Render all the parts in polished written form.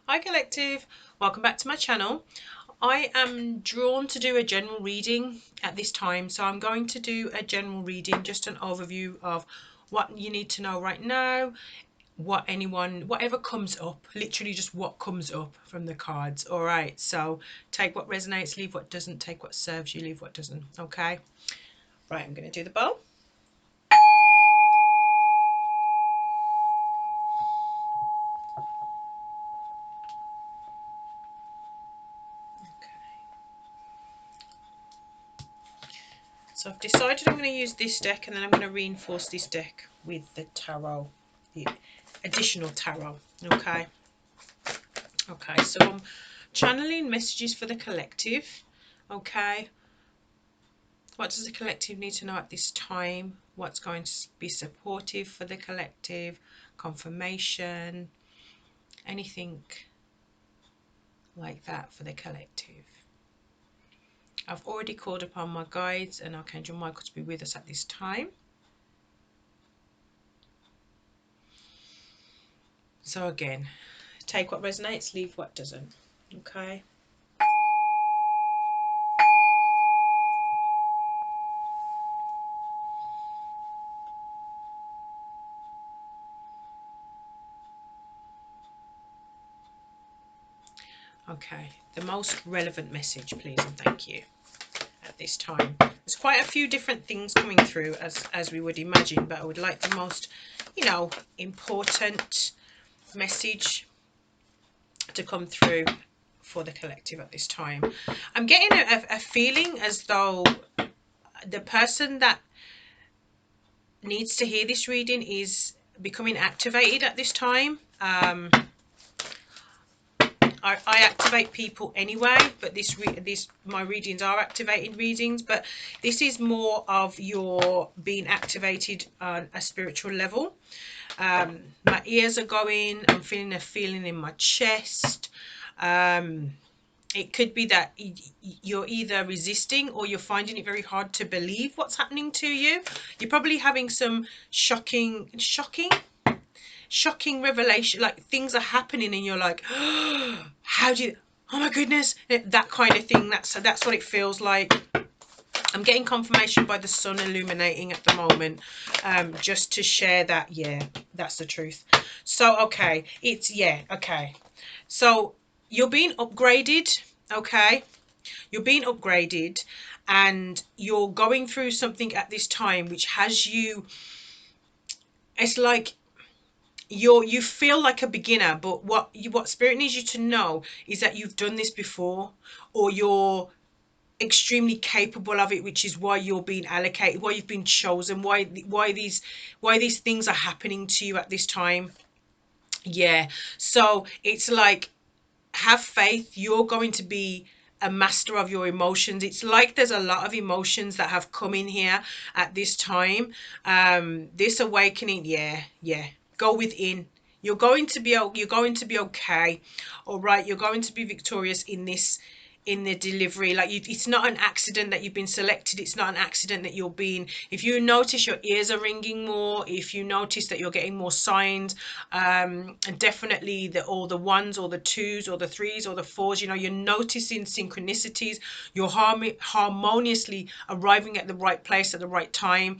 Hi Collective, welcome back to my channel. I am drawn to do a general reading at this time, so I'm going to do a general reading, just an overview of what you need to know right now, whatever comes up, literally just what comes up from the cards. All right, so take what resonates, leave what doesn't, take what serves you, leave what doesn't. Okay, right, I'm going to do the bow. So I've decided I'm going to use this deck, and then I'm going to reinforce this deck with the tarot, the additional tarot. Okay. Okay, so I'm channeling messages for the collective. Okay. What does the collective need to know at this time? What's going to be supportive for the collective? Confirmation, anything like that for the collective. I've already called upon my guides and Archangel Michael to be with us at this time. So again, take what resonates, leave what doesn't. Okay. Okay, the most relevant message, please and thank you. At this time, there's quite a few different things coming through as we would imagine, but I would like the most, important message to come through for the collective at this time. I'm getting a feeling as though the person that needs to hear this reading is becoming activated at this time. I activate people anyway, but my readings are activated readings, but this is more of your being activated on a spiritual level. My ears are going, I'm feeling a feeling in my chest. It could be that you're either resisting or you're finding it very hard to believe what's happening to you. You're probably having some shocking revelation, like things are happening and you're like, oh, how do you, oh my goodness, that kind of thing. That's what it feels like. I'm getting confirmation by the sun illuminating at the moment, just to share that, yeah, that's the truth. So okay, so you're being upgraded. Okay, you're being upgraded and you're going through something at this time which has you, it's like you feel like a beginner, but what spirit needs you to know is that you've done this before, or you're extremely capable of it, which is why you're being allocated, why you've been chosen, why these things are happening to you at this time. Yeah, so it's like, have faith, you're going to be a master of your emotions. It's like there's a lot of emotions that have come in here at this time. This awakening, yeah, go within. You're going to be okay. All right, you're going to be victorious in this, in the delivery. Like, it's not an accident that you've been selected. It's not an accident that you're being, if you notice your ears are ringing more, if you notice that you're getting more signs, and definitely all the ones or the twos or the threes or the fours, you're noticing synchronicities. You're harmoniously arriving at the right place at the right time.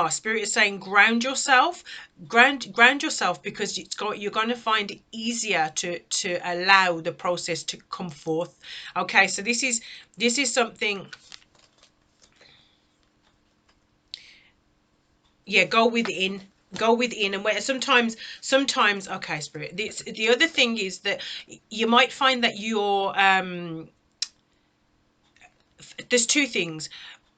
Spirit is saying ground yourself, ground yourself, because you're going to find it easier to allow the process to come forth. Okay, so this is something. Yeah, go within, and where sometimes okay, Spirit, the other thing is that you might find that you're there's two things.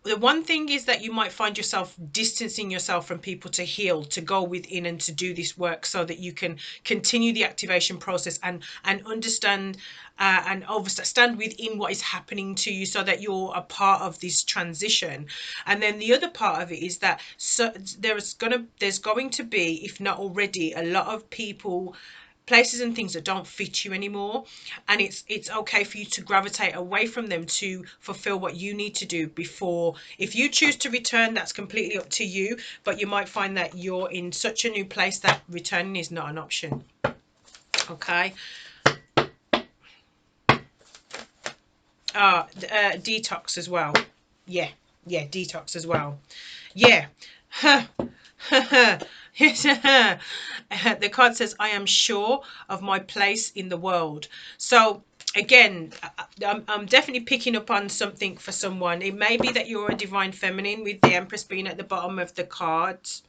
The one thing is that you might find yourself distancing yourself from people to heal, to go within and to do this work, so that you can continue the activation process and understand, and stand within what is happening to you, so that you're a part of this transition. And then the other part of it is that, so there's going to be, if not already, a lot of people, places and things that don't fit you anymore, and it's okay for you to gravitate away from them to fulfill what you need to do before. If you choose to return, that's completely up to you, but you might find that you're in such a new place that returning is not an option. Okay, Detox as well. Yeah, yeah, detox as well. Yeah. Yes. The card says, I am sure of my place in the world. So, again, I'm definitely picking up on something for someone. It may be that you're a divine feminine with the Empress being at the bottom of the cards.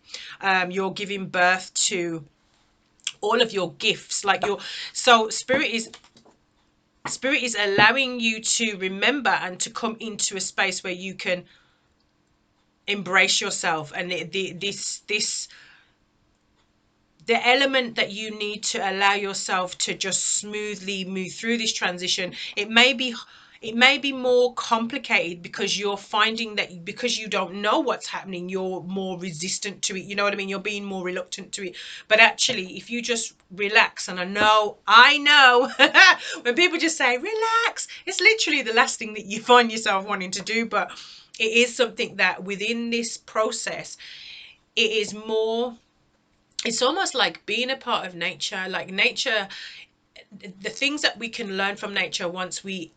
You're giving birth to all of your gifts. Like your so spirit is allowing you to remember and to come into a space where you can embrace yourself, and the element that you need to allow yourself to just smoothly move through this transition. It may be more complicated because you're finding that because you don't know what's happening, you're more resistant to it. You know what I mean? You're being more reluctant to it. But actually, if you just relax, and I know when people just say relax, it's literally the last thing that you find yourself wanting to do. But it is something that within this process, it is more, it's almost like being a part of nature. Like nature, the things that we can learn from nature once we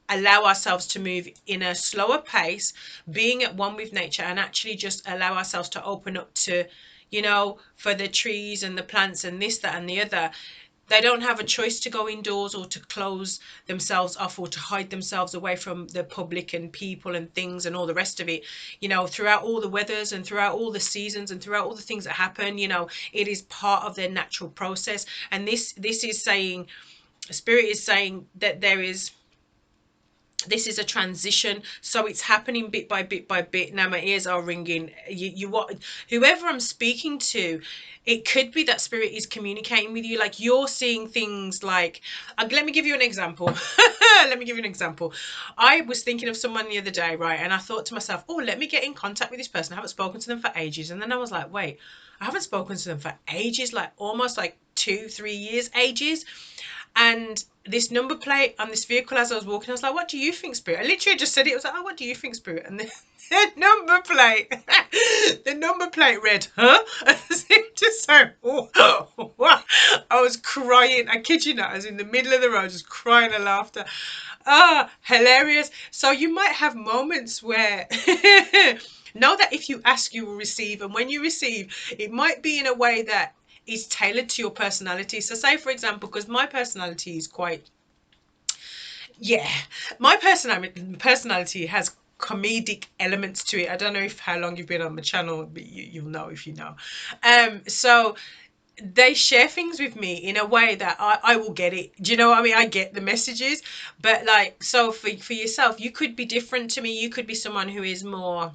allow ourselves to move in a slower pace, being at one with nature, and actually just allow ourselves to open up to, for the trees and the plants and this, that, and the other. They don't have a choice to go indoors or to close themselves off or to hide themselves away from the public and people and things and all the rest of it. Throughout all the weathers and throughout all the seasons and throughout all the things that happen, it is part of their natural process. And this is saying, spirit is saying that this is a transition, so it's happening bit by bit by bit. Now my ears are ringing. You what, whoever I'm speaking to, it could be that spirit is communicating with you. Like you're seeing things like, let me give you an example. Let me give you an example. I was thinking of someone the other day, right, and I thought to myself, oh, let me get in contact with this person. I haven't spoken to them for ages. And then I was like, wait, I haven't spoken to them for ages, like almost like 2-3 years, ages. And this number plate on this vehicle, as I was walking, I was like, what do you think, Spirit? I literally just said it. I was like, oh, what do you think, Spirit? And the number plate, the number plate read, huh? Just so, oh, what? I was crying. I kid you not. I was in the middle of the road, just crying and laughter. Hilarious. So you might have moments where know that if you ask, you will receive. And when you receive, it might be in a way that is tailored to your personality. So say, for example, because my personality is quite, yeah, my personality has comedic elements to it. I don't know if how long you've been on the channel, but you'll know if you know. So they share things with me in a way that I will get it. Do you know what I mean? I get the messages. But like, so for yourself, you could be different to me. You could be someone who is more,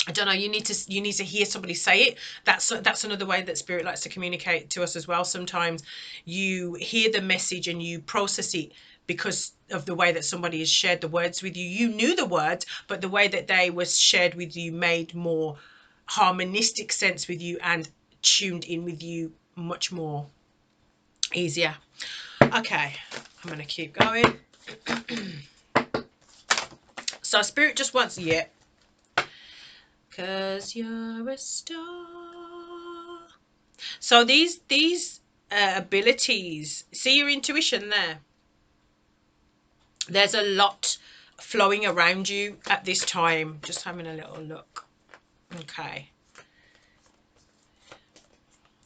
I don't know, you need to hear somebody say it. That's another way that spirit likes to communicate to us as well. Sometimes you hear the message and you process it because of the way that somebody has shared the words with you. You knew the words, but the way that they was shared with you made more harmonistic sense with you and tuned in with you much more easier. Okay, I'm gonna keep going. So spirit just wants, yeah, cause you're a star. So these abilities, see your intuition there. There's a lot flowing around you at this time. Just having a little look. Okay.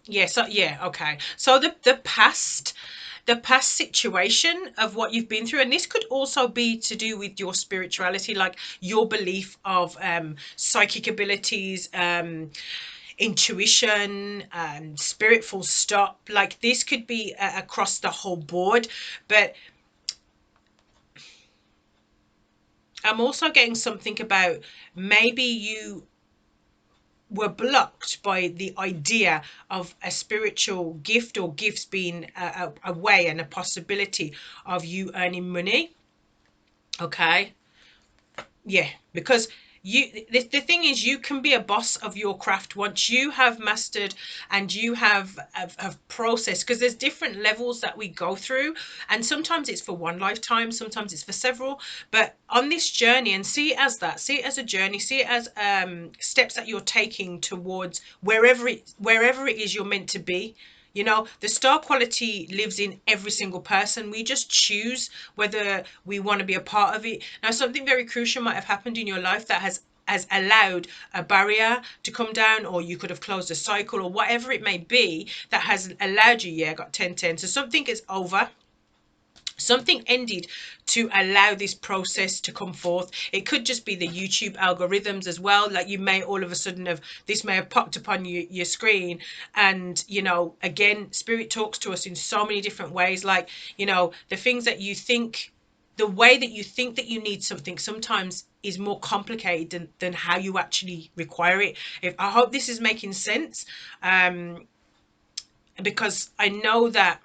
Yeah, so yeah, okay. So the past situation of what you've been through, and this could also be to do with your spirituality, like your belief of psychic abilities, intuition, spirit, full stop. Like this could be across the whole board. But I'm also getting something about maybe you were blocked by the idea of a spiritual gift or gifts being a way and a possibility of you earning money. Okay. Yeah, because the thing is, you can be a boss of your craft once you have mastered and you have processed, because there's different levels that we go through, and sometimes it's for one lifetime, sometimes it's for several. But on this journey, and see it as that, see it as a journey, see it as steps that you're taking towards wherever it is you're meant to be. You know, the star quality lives in every single person. We just choose whether we want to be a part of it. Now, something very crucial might have happened in your life that has allowed a barrier to come down, or you could have closed a cycle, or whatever it may be that has allowed you. Yeah, I got 1010. So something is over. Something ended to allow this process to come forth. It could just be the YouTube algorithms as well. Like, you may all of a sudden have, this may have popped upon your screen. And, you know, again, spirit talks to us in so many different ways. Like, you know, the things that you think, the way that you think that you need something sometimes is more complicated than how you actually require it. If I hope this is making sense, because I know that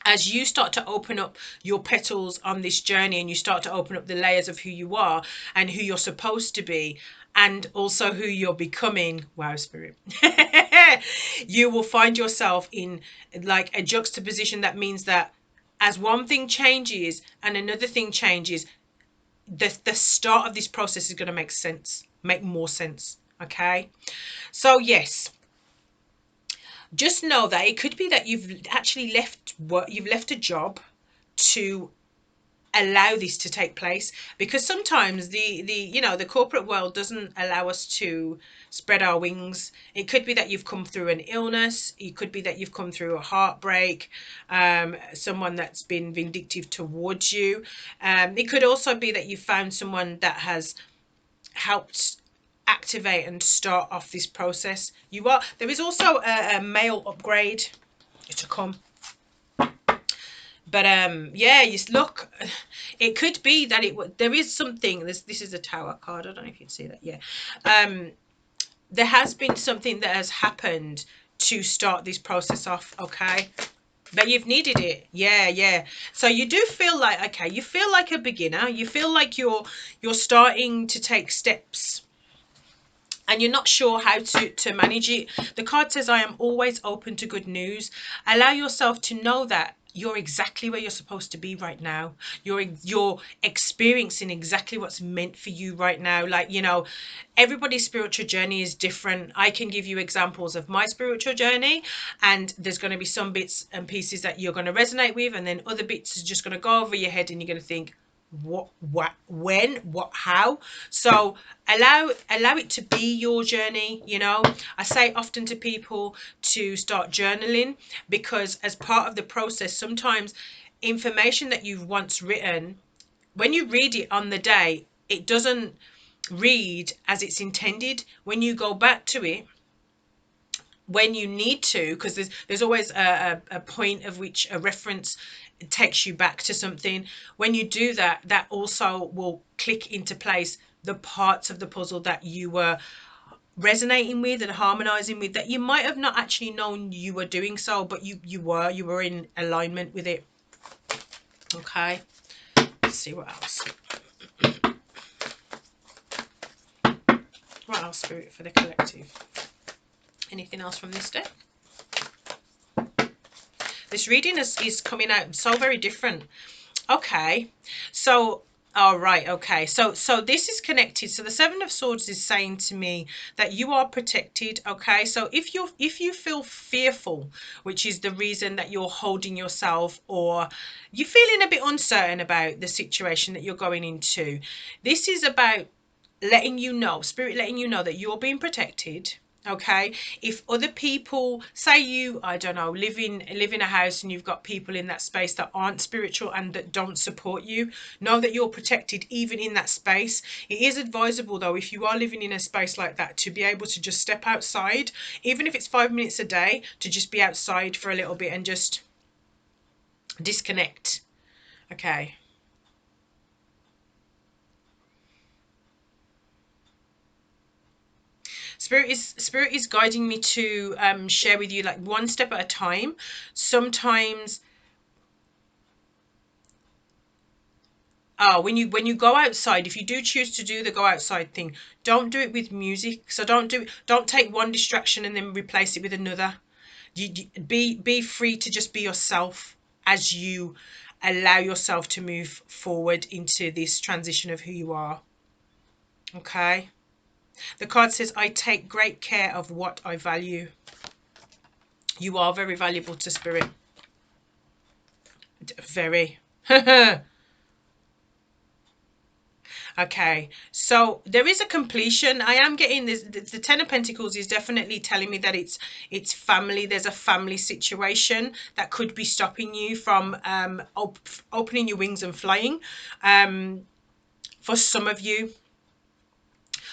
as you start to open up your petals on this journey, and you start to open up the layers of who you are and who you're supposed to be, and also who you're becoming, wow, spirit, you will find yourself in like a juxtaposition that means that as one thing changes and another thing changes, the start of this process is going to make sense, make more sense. Okay, so yes, just know that it could be that you've actually left work, you've left a job to allow this to take place, because sometimes the you know, the corporate world doesn't allow us to spread our wings. It could be that you've come through an illness, it could be that you've come through a heartbreak, someone that's been vindictive towards you. It could also be that you found someone that has helped activate and start off this process. There is also a male upgrade to come. But yeah, you look, it could be that there is something. This is a Tower card. I don't know if you can see that. Yeah, there has been something that has happened to start this process off. Okay, but you've needed it. Yeah, yeah. So you do feel like, okay, you feel like a beginner. You feel like you're starting to take steps, and you're not sure how to manage it. The card says, I am always open to good news. Allow yourself to know that you're exactly where you're supposed to be right now. You're experiencing exactly what's meant for you right now. Like, you know, everybody's spiritual journey is different. I can give you examples of my spiritual journey, and there's going to be some bits and pieces that you're going to resonate with, and then other bits is just going to go over your head, and you're going to think, what, when, what, how. So allow it to be your journey. You know, I say often to people to start journaling, because as part of the process, sometimes information that you've once written, when you read it on the day, it doesn't read as it's intended. When you go back to it, when you need to, because there's always a point of which a reference takes you back to something. When you do that, that also will click into place the parts of the puzzle that you were resonating with and harmonizing with, that you might have not actually known you were doing so, but you were in alignment with it. Okay, let's see what else. What else, spirit, for the collective? Anything else from this deck? This reading is coming out so very different. Okay, so all right, okay, so this is connected. So the Seven of Swords is saying to me that you are protected. Okay, so if you feel fearful, which is the reason that you're holding yourself, or you're feeling a bit uncertain about the situation that you're going into, this is about letting you know, spirit letting you know that you're being protected. Okay, if other people, say you, I don't know, live in a house and you've got people in that space that aren't spiritual and that don't support you, know that you're protected even in that space. It is advisable though, if you are living in a space like that, to be able to just step outside, even if it's 5 minutes a day, to just be outside for a little bit and just disconnect. Okay. Spirit is guiding me to share with you, like, one step at a time. Sometimes when you go outside, if you do choose to do the go outside thing, don't do it with music. So don't take one distraction and then replace it with another. Be free to just be yourself as you allow yourself to move forward into this transition of who you are. Okay, the card says, I take great care of what I value. You are very valuable to spirit. Very. Okay, so there is a completion. I am getting this. The Ten of Pentacles is definitely telling me that it's family. There's a family situation that could be stopping you from opening your wings and flying. Um, for some of you,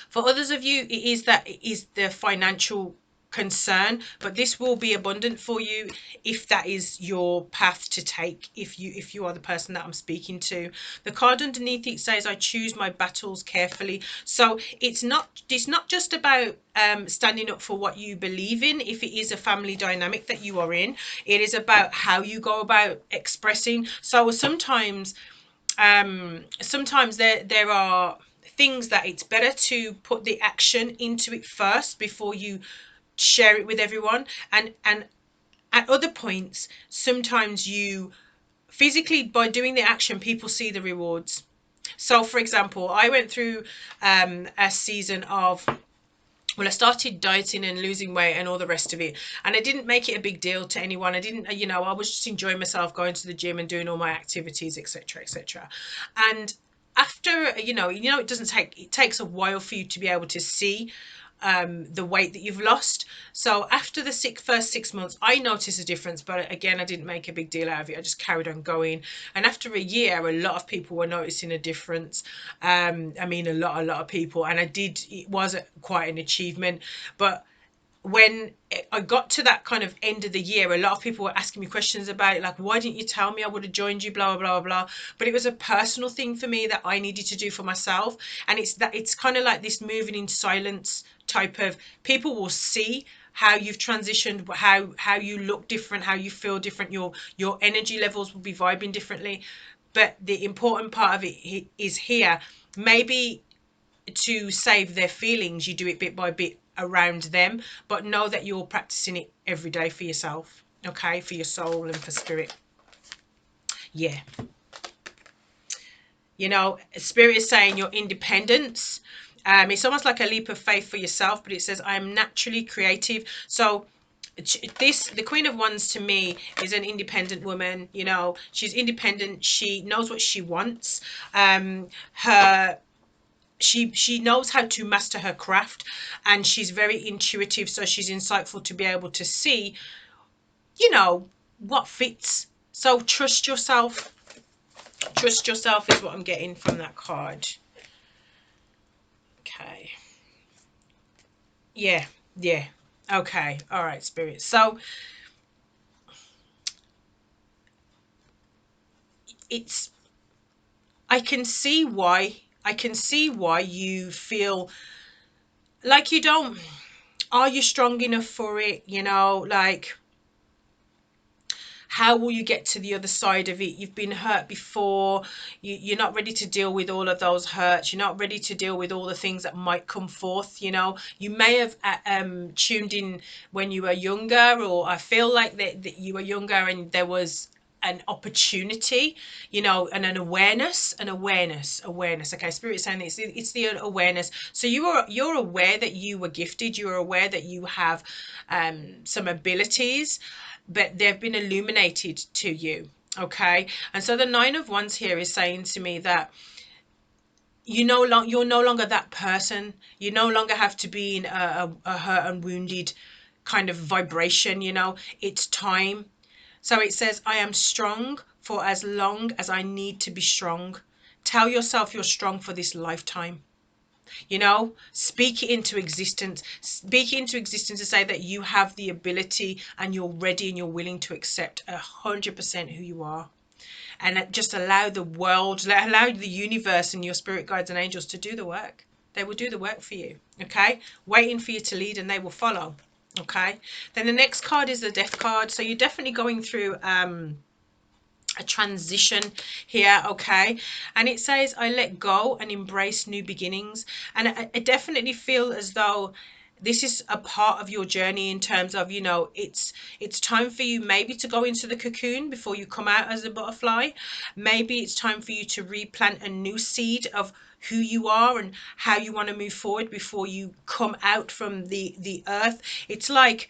for others of you, it is the financial concern, but this will be abundant for you if that is your path to take, if you are the person that I'm speaking to. The card underneath it says, I choose my battles carefully. So it's not just about standing up for what you believe in. If it is a family dynamic that you are in, it is about how you go about expressing. So sometimes there are things that it's better to put the action into it first before you share it with everyone. And at other points, sometimes you physically, by doing the action, people see the rewards. So for example, I went through a season of, well, I started dieting and losing weight and all the rest of it. And I didn't make it a big deal to anyone. I didn't, I was just enjoying myself, going to the gym and doing all my activities, etc., etc. And after, it doesn't take, it takes a while for you to be able to see the weight that you've lost. So after the first 6 months, I noticed a difference, but again, I didn't make a big deal out of it. I just carried on going. And after a year, a lot of people were noticing a difference. I mean, a lot of people. And it was quite an achievement. But when I got to that kind of end of the year, a lot of people were asking me questions about it, like, why didn't you tell me? I would have joined you, blah, blah, blah, blah. But it was a personal thing for me that I needed to do for myself. And it's kind of like this moving in silence type of, people will see how you've transitioned, how you look different, how you feel different, your energy levels will be vibing differently. But the important part of it is here. Maybe to save their feelings, you do it bit by bit around them, but know that you're practicing it every day for yourself, okay, for your soul and for spirit. Yeah, spirit is saying your independence. It's almost like a leap of faith for yourself, but it says, I am naturally creative. So the Queen of Wands to me is an independent woman. She's independent, she knows what she wants. Her She knows how to master her craft, and she's very intuitive, so she's insightful to be able to see what fits. So trust yourself is what I'm getting from that card. Okay, yeah, yeah, okay, all right, spirit. So it's I can see why you feel like you don't, are you strong enough for it, like, how will you get to the other side of it? You've been hurt before. You're not ready to deal with all of those hurts. You're not ready to deal with all the things that might come forth. You may have tuned in when you were younger, or I feel like that you were younger and there was an opportunity, and an awareness. Okay, spirit saying it's the awareness. So you're aware that you were gifted. You're aware that you have some abilities, but they've been illuminated to you. Okay, and so the Nine of Wands here is saying to me that you're no longer that person. You no longer have to be in a hurt and wounded kind of vibration. It's time. So it says, I am strong for as long as I need to be strong. Tell yourself you're strong for this lifetime. Speak it into existence. Speak it into existence to say that you have the ability and you're ready and you're willing to accept 100% who you are. And just allow the world, allow the universe and your spirit guides and angels to do the work. They will do the work for you. Okay, waiting for you to lead, and they will follow. Okay, then the next card is the Death card. So you're definitely going through a transition here. Okay, and it says, I let go and embrace new beginnings. And I definitely feel as though this is a part of your journey, in terms of, it's time for you maybe to go into the cocoon before you come out as a butterfly. Maybe it's time for you to replant a new seed of who you are and how you want to move forward before you come out from the earth. It's like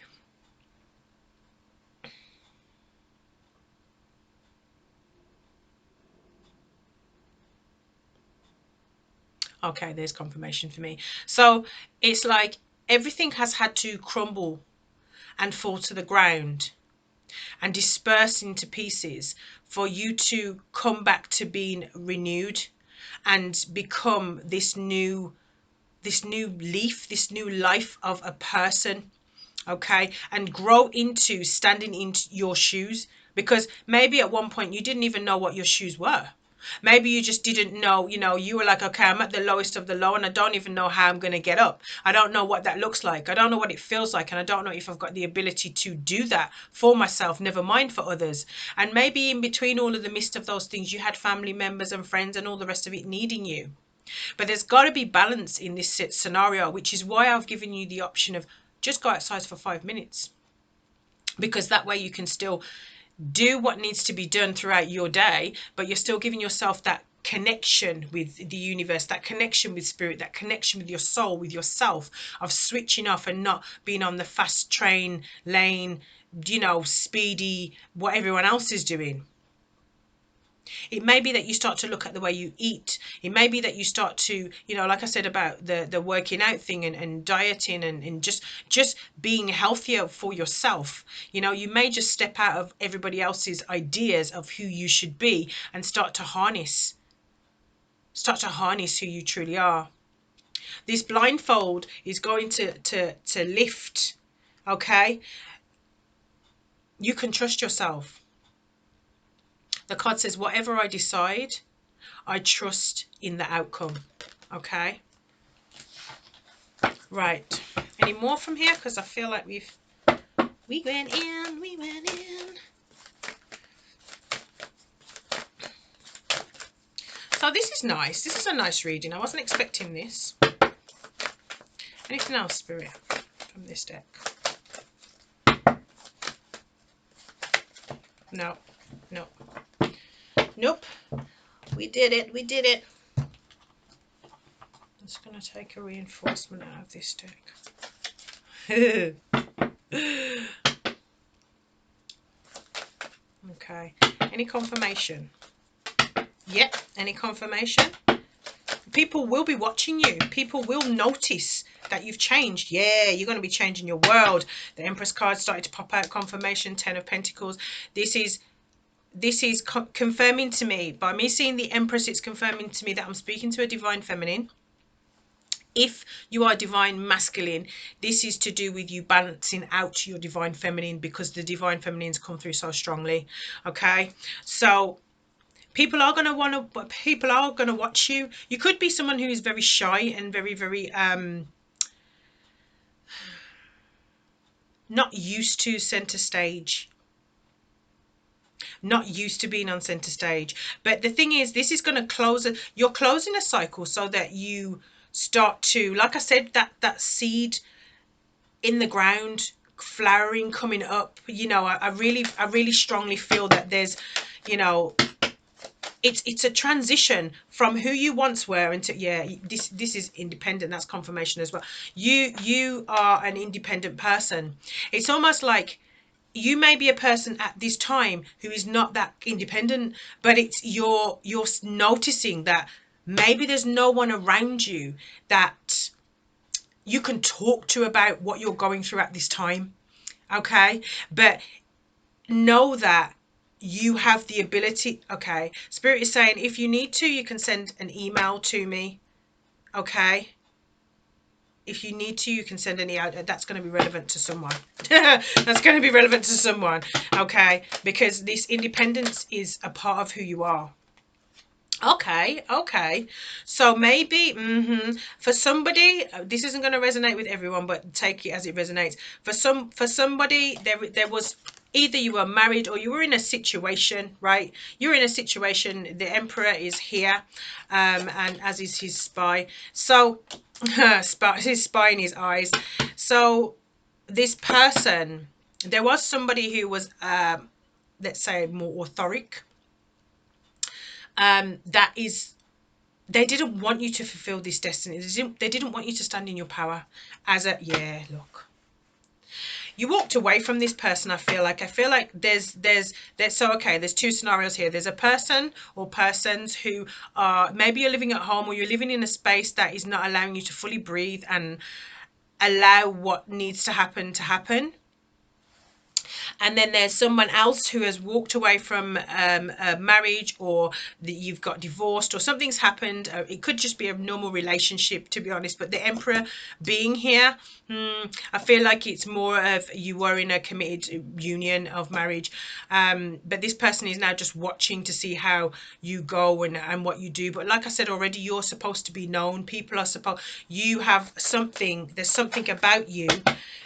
Okay, there's confirmation for me. So it's like everything has had to crumble and fall to the ground and disperse into pieces for you to come back to being renewed and become this new leaf, this new life of a person, okay, and grow into standing in your shoes, because maybe at one point you didn't even know what your shoes were. Maybe you just didn't know, you were like, okay, I'm at the lowest of the low and I don't even know how I'm going to get up. I don't know what that looks like. I don't know what it feels like. And I don't know if I've got the ability to do that for myself, never mind for others. And maybe in between all of the mist of those things, you had family members and friends and all the rest of it needing you. But there's got to be balance in this scenario, which is why I've given you the option of just go outside for 5 minutes, because that way you can still do what needs to be done throughout your day, but you're still giving yourself that connection with the universe, that connection with spirit, that connection with your soul, with yourself, of switching off and not being on the fast train lane, speedy, what everyone else is doing. It may be that you start to look at the way you eat. It may be that you start to, like I said about the working out thing, and dieting, and just being healthier for yourself. You may just step out of everybody else's ideas of who you should be and start to harness who you truly are. This blindfold is going to lift, okay? You can trust yourself. The card says, whatever I decide, I trust in the outcome. Okay. Right. Any more from here? Because I feel like we went in. So this is nice. This is a nice reading. I wasn't expecting this. Anything else, Spirit, from this deck? No. Nope. Nope. We did it. We did it. I'm just going to take a reinforcement out of this deck. Okay. Any confirmation? Yep. Any confirmation? People will be watching you. People will notice that you've changed. Yeah, you're going to be changing your world. The Empress card started to pop out. Confirmation, 10 of Pentacles. This is confirming to me, by me seeing the Empress, it's confirming to me that I'm speaking to a divine feminine. If you are divine masculine, this is to do with you balancing out your divine feminine, because the divine feminines come through so strongly. Okay, so people are going to watch you. You could be someone who is very shy and very, very not used to center stage, not used to being on center stage. But the thing is, this is going to you're closing a cycle, so that you start to, like I said, that seed in the ground, flowering, coming up. I really strongly feel that there's, it's a transition from who you once were into, this is independent. That's confirmation as well. You are an independent person. It's almost like you may be a person at this time who is not that independent, but it's you're noticing that maybe there's no one around you that you can talk to about what you're going through at this time. Okay, but know that you have the ability. Okay, Spirit is saying, if you need to, you can send an email to me. Okay, if you need to, you can send any out. That's going to be relevant to someone. That's going to be relevant to someone. Okay, because this independence is a part of who you are. Okay. So maybe for somebody, this isn't going to resonate with everyone, but take it as it resonates. For somebody, there was, either you were married or you were in a situation, right? You're in a situation. The Emperor is here, and as is his spy. So his spy in his eyes. So this person, there was somebody who was, let's say, more authoric. That is, they didn't want you to fulfill this destiny. They didn't want you to stand in your power as a, look. you walked away from this person. I feel like so okay, there's two scenarios here. There's a person or persons who are, maybe you're living at home or you're living in a space that is not allowing you to fully breathe and allow what needs to happen. And then there's someone else who has walked away from a marriage, or that you've got divorced, or something's happened. It could just be a normal relationship, to be honest, but the Emperor being here, I feel like it's more of you were in a committed union of marriage, but this person is now just watching to see how you go and what you do. But like I said already, you're supposed to be known. People are supposed, you have something, there's something about you,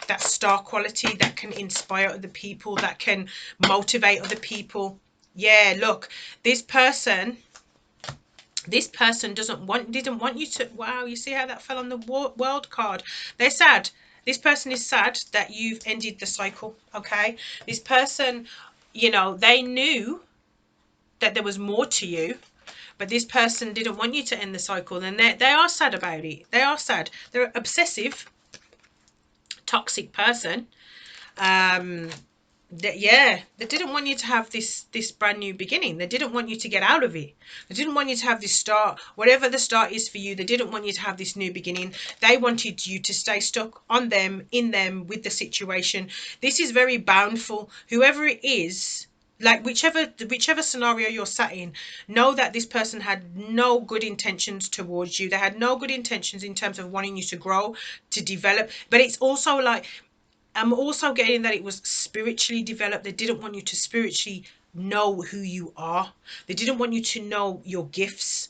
that star quality that can inspire other people, that can motivate other people. Yeah, look, this person didn't want you to, wow, you see how that fell on the world card. They're sad. This person is sad that you've ended the cycle. Okay, this person, you know, they knew that there was more to you, but this person didn't want you to end the cycle, and they are sad about it. They are sad. They're an obsessive, toxic person. Yeah, they didn't want you to have this brand new beginning. They didn't want you to get out of it. They didn't want you to have this start, whatever the start is for you. They didn't want you to have this new beginning. They wanted you to stay stuck on them, in them, with the situation. This is very boundful. Whoever it is, like whichever scenario you're sat in, know that this person had no good intentions towards you. They had no good intentions in terms of wanting you to grow, to develop. But it's also like, I'm also getting that it was spiritually developed. They didn't want you to spiritually know who you are. They didn't want you to know your gifts.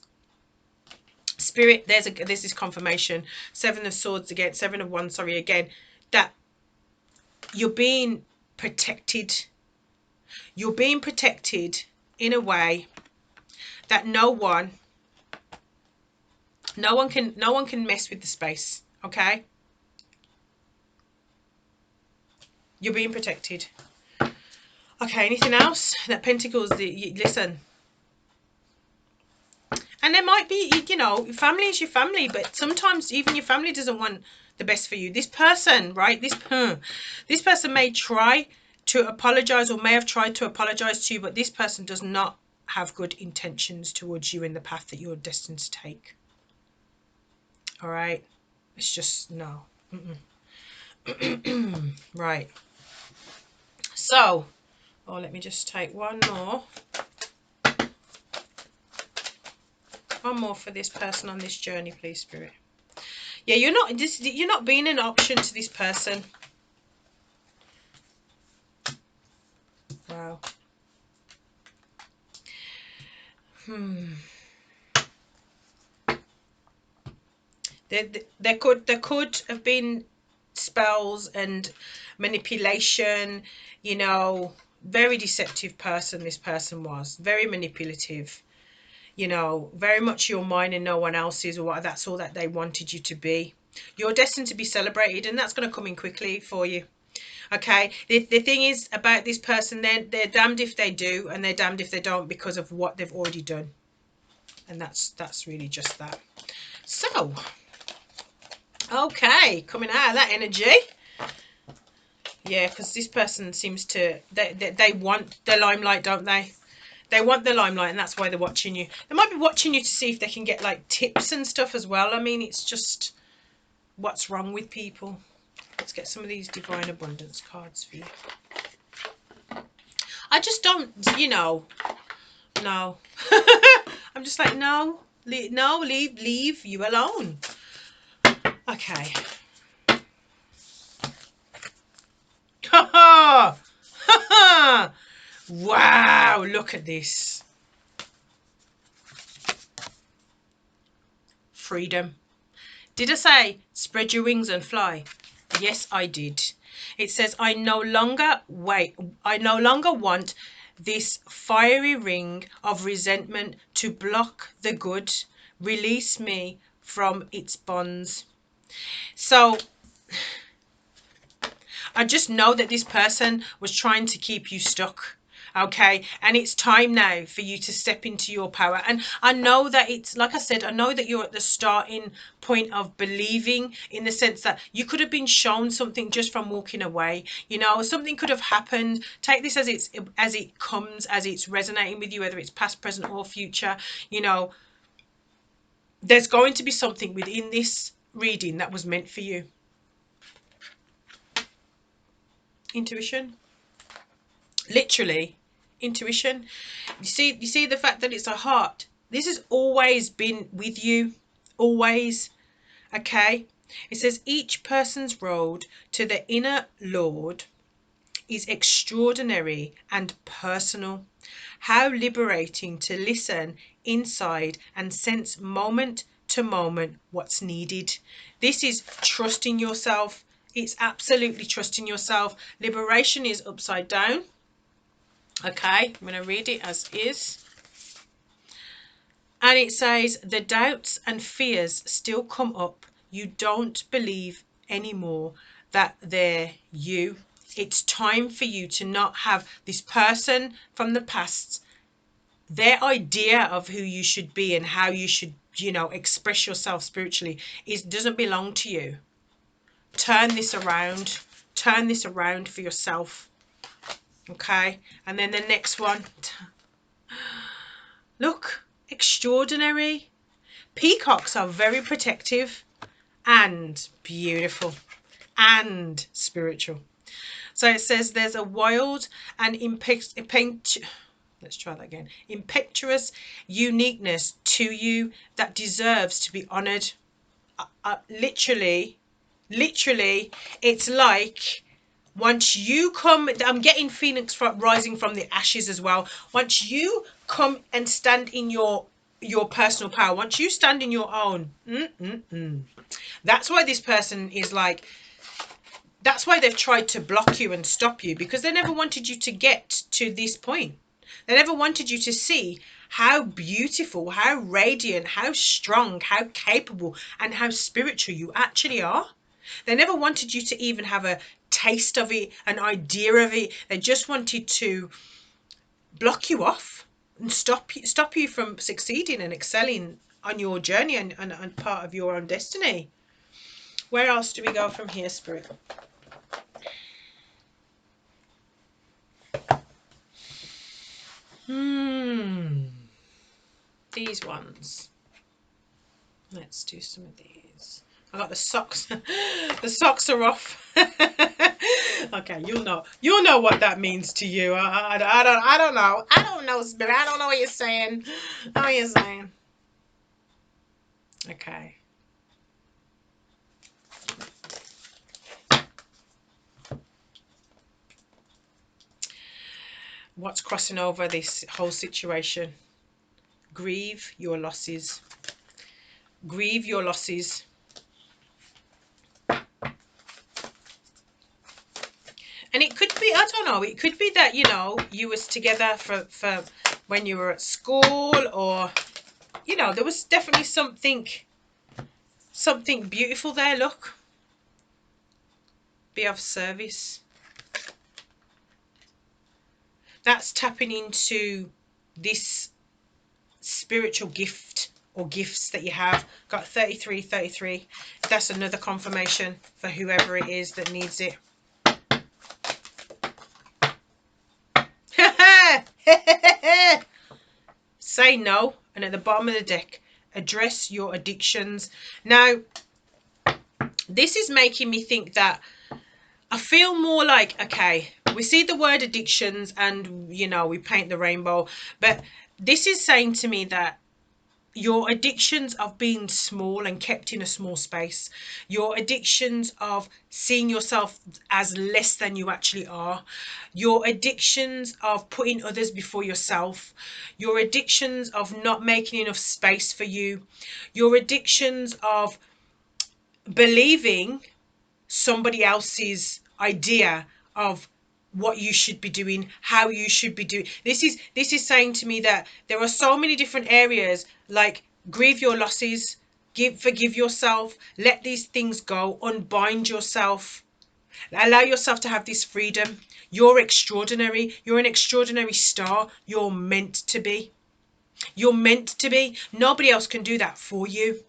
Spirit, there's this confirmation. Seven of Swords again, Seven of Wands, sorry, again, that you're being protected. You're being protected in a way that no one can mess with the space. Okay? You're being protected. Okay, anything else? That Pentacles, listen. And there might be, you know, family is your family, but sometimes even your family doesn't want the best for you. This person, right? This person may try to apologize, or may have tried to apologize to you, but this person does not have good intentions towards you in the path that you're destined to take. All right? It's just no. Right. So, oh, let me just take one more. One more for this person on this journey, please, Spirit. Yeah, you're not being an option to this person. Wow. There could have been spells and manipulation, you know, very deceptive person this person was, very manipulative, you know, very much your mind and no one else's, or what, that's all that they wanted you to be. You're destined to be celebrated, and that's going to come in quickly for you. Okay, the thing is about this person, they're damned if they do and they're damned if they don't, because of what they've already done. And that's really just that. So okay, coming out of that energy. Yeah, because this person seems to, they want the limelight, don't they? They want the limelight, and that's why they're watching you. They might be watching you to see if they can get like tips and stuff as well. I mean, it's just, what's wrong with people? Let's get some of these Divine Abundance cards for you. I just don't, you know, no. I'm just like, no, leave you alone. Okay. Ha ha! Ha ha! Wow, look at this. Freedom. Did I say spread your wings and fly? Yes, I did. It says, I no longer want this fiery ring of resentment to block the good. Release me from its bonds. So I just know that this person was trying to keep you stuck. Okay, and it's time now for you to step into your power. And I know that it's, like I said, I know that you're at the starting point of believing, in the sense that you could have been shown something just from walking away. You know, something could have happened. Take this as it comes, as it's resonating with you, whether it's past, present, or future. You know, there's going to be something within this reading that was meant for you. Intuition, literally, intuition. You see the fact that it's a heart. This has always been with you, always. Okay, it says each person's road to the inner Lord is extraordinary and personal. How liberating to listen inside and sense moment to moment what's needed. This is trusting yourself. It's absolutely trusting yourself. Liberation is upside down. Okay, I'm going to read it as is. And it says, the doubts and fears still come up. You don't believe anymore that they're you. It's time for you to not have this person from the past, their idea of who you should be and how you should, express yourself spiritually, doesn't belong to you. Turn this around. Turn this around for yourself. Okay. And then the next one. Look, extraordinary. Peacocks are very protective and beautiful and spiritual. So it says there's a wild and let's try that again. Impetuous uniqueness to you that deserves to be honored. Literally, it's like, once you come, I'm getting Phoenix rising from the ashes as well. Once you come and stand in your personal power, once you stand in your own, that's why this person is like, that's why they've tried to block you and stop you, because they never wanted you to get to this point. They never wanted you to see how beautiful, how radiant, how strong, how capable, and how spiritual you actually are. They never wanted you to even have a taste of it, an idea of it. They just wanted to block you off and stop you from succeeding and excelling on your journey and part of your own destiny. Where else do we go from here, Spirit? These ones. Let's do some of these. I got the socks. The socks are off. Okay, you'll know what that means to you. I don't know. I don't know, Spirit. I don't know what you're saying. What you're saying. Okay. What's crossing over this whole situation? Grieve your losses. Grieve your losses. And it could be, I don't know, it could be that, you was together for when you were at school, or, there was definitely something beautiful there. Look. Be of service. That's tapping into this spiritual gift or gifts that you have. Got 33. That's another confirmation for whoever it is that needs it. Say no. And at the bottom of the deck, address your addictions. Now, this is making me think that I feel more like, okay, we see the word addictions and, we paint the rainbow. But this is saying to me that your addictions of being small and kept in a small space, your addictions of seeing yourself as less than you actually are, your addictions of putting others before yourself, your addictions of not making enough space for you, your addictions of believing somebody else's idea of what you should be doing, how you should be doing. This is saying to me that there are so many different areas, like grieve your losses, forgive yourself, let these things go, unbind yourself Allow yourself to have this freedom. You're extraordinary. You're an extraordinary star. You're meant to be. You're meant to be. Nobody else can do that for you.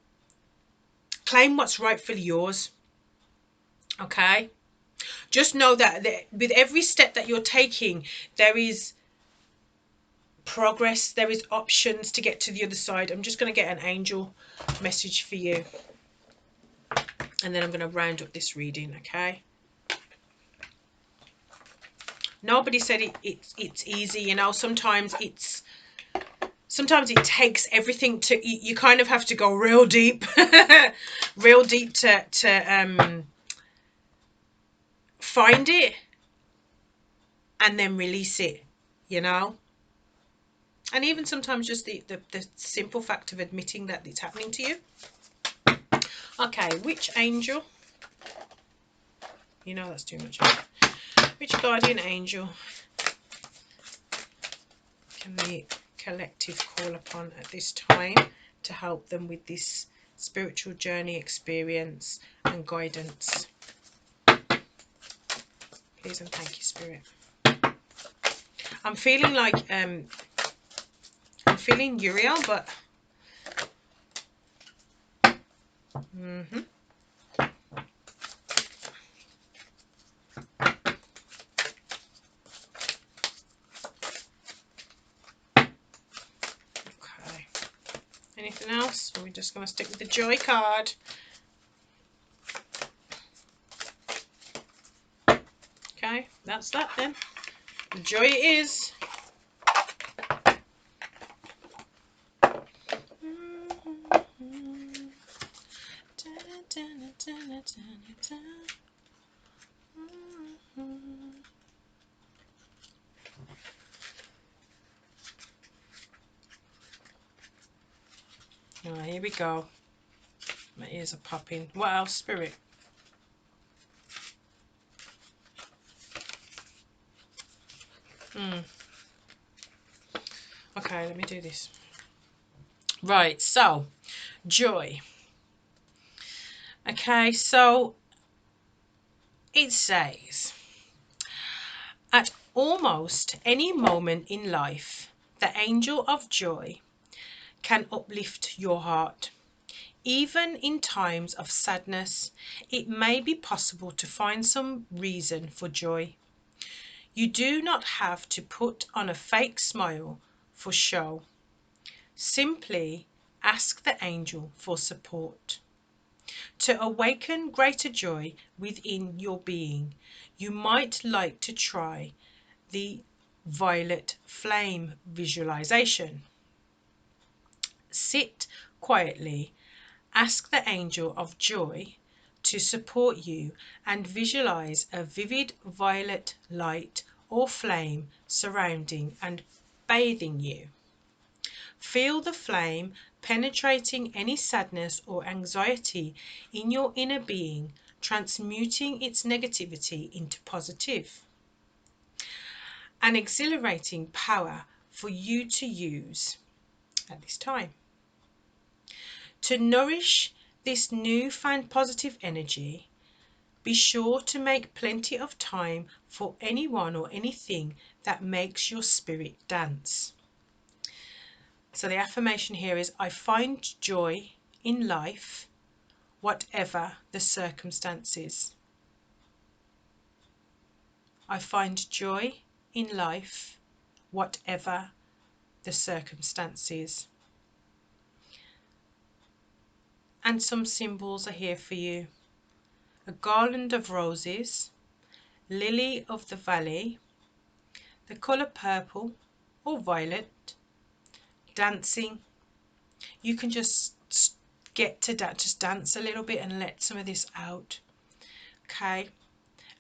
Claim what's rightfully yours. Okay? Just know that with every step that you're taking, there is progress, there is options to get to the other side. I'm just going to get an angel message for you, and then I'm going to round up this reading. Okay? Nobody said it's easy, you know. Sometimes it takes everything to, you kind of have to go real deep real deep to find it and then release it, you know. And even sometimes just the simple fact of admitting that it's happening to you. Okay, which angel, you know that's too much. Which guardian angel can the collective call upon at this time to help them with this spiritual journey experience and guidance? Please and thank you, Spirit. I'm feeling like I'm feeling Uriel, but okay. Anything else? Or we're just going to stick with the joy card. Okay, that's that then. The joy it is. Alright, here we go. My ears are popping. What else, Spirit? Okay, let me do this. Right, so joy. Okay, so it says, at almost any moment in life, the angel of joy can uplift your heart. Even in times of sadness, it may be possible to find some reason for joy. You do not have to put on a fake smile for show. Simply ask the angel for support. To awaken greater joy within your being, you might like to try the violet flame visualization. Sit quietly, ask the angel of joy to support you, and visualize a vivid violet light or flame surrounding and bathing you. Feel the flame penetrating any sadness or anxiety in your inner being, transmuting its negativity into positive. An exhilarating power for you to use at this time. To nourish this newfound positive energy, be sure to make plenty of time for anyone or anything that makes your spirit dance. So the affirmation here is, I find joy in life, whatever the circumstances. I find joy in life, whatever the circumstances. And some symbols are here for you. A garland of roses, lily of the valley, the colour purple or violet, dancing. You can just get to just dance a little bit and let some of this out. Okay,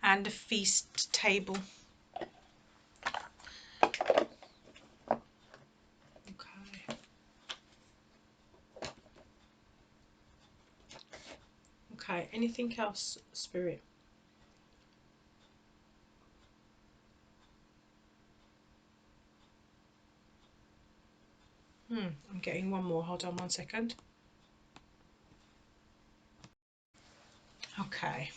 and a feast table. Okay. Okay, anything else, Spirit? I'm getting one more. Hold on one second. Okay.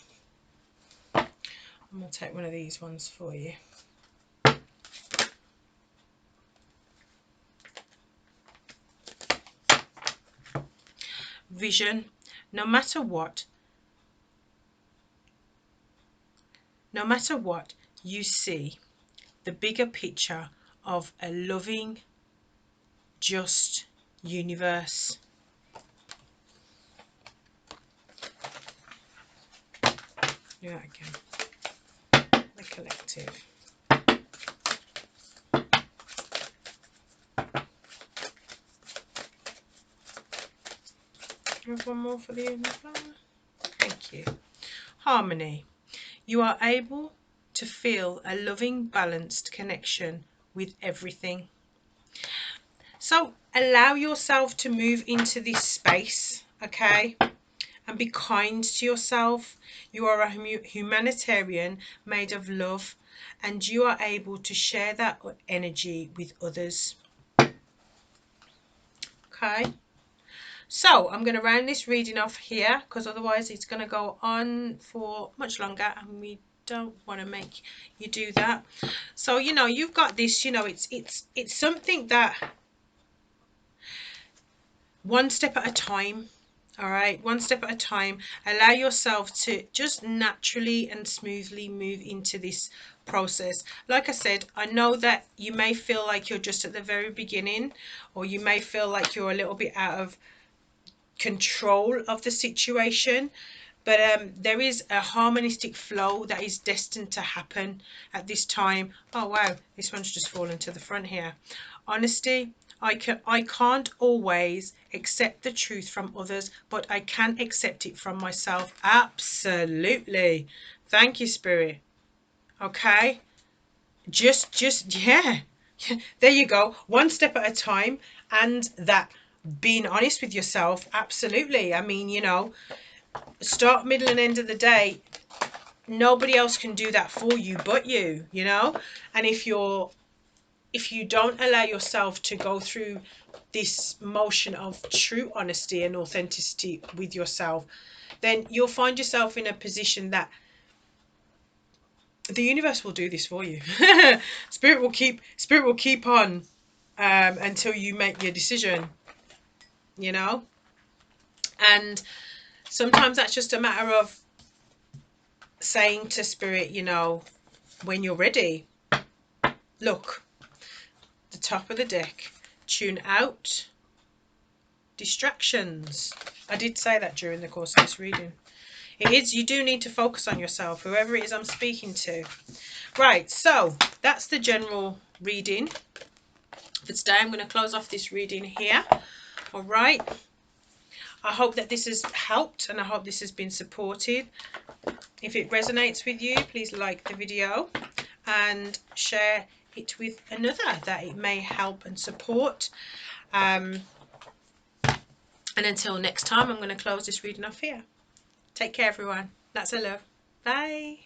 I'm going to take one of these ones for you. Vision. No matter what you see, the bigger picture of a loving, just universe. Do that again. The collective. Have one more for the universe. Thank you. Harmony. You are able to feel a loving, balanced connection with everything. So allow yourself to move into this space, okay? And be kind to yourself. You are a humanitarian made of love, and you are able to share that energy with others. Okay? So I'm going to round this reading off here, because otherwise it's going to go on for much longer, and we don't want to make you do that. So, you know, you've got this, you know, it's something that one step at a time. All right, one step at a time. Allow yourself to just naturally and smoothly move into this process. Like I said, I know that you may feel like you're just at the very beginning, or you may feel like you're a little bit out of control of the situation, but there is a harmonistic flow that is destined to happen at this time. Oh wow, this one's just fallen to the front here. Honesty. I can't always accept the truth from others, but I can accept it from myself. Absolutely. Thank you, Spirit. Okay, just yeah. There you go, one step at a time. And that being honest with yourself, absolutely. I mean, you know, start, middle and end of the day, nobody else can do that for you but you know. And if you don't allow yourself to go through this motion of true honesty and authenticity with yourself, then you'll find yourself in a position that the universe will do this for you. Spirit will keep on until you make your decision, you know. And sometimes that's just a matter of saying to Spirit, you know, when you're ready, look, the top of the deck, tune out distractions. I did say that during the course of this reading. It is, you do need to focus on yourself, whoever it is I'm speaking to. Right, so that's the general reading for today. I'm going to close off this reading here. All right. I hope that this has helped, and I hope this has been supported. If it resonates with you, please like the video and share it with another that it may help and support. And until next time, I'm going to close this reading off here. Take care, everyone. Lots of love. Bye.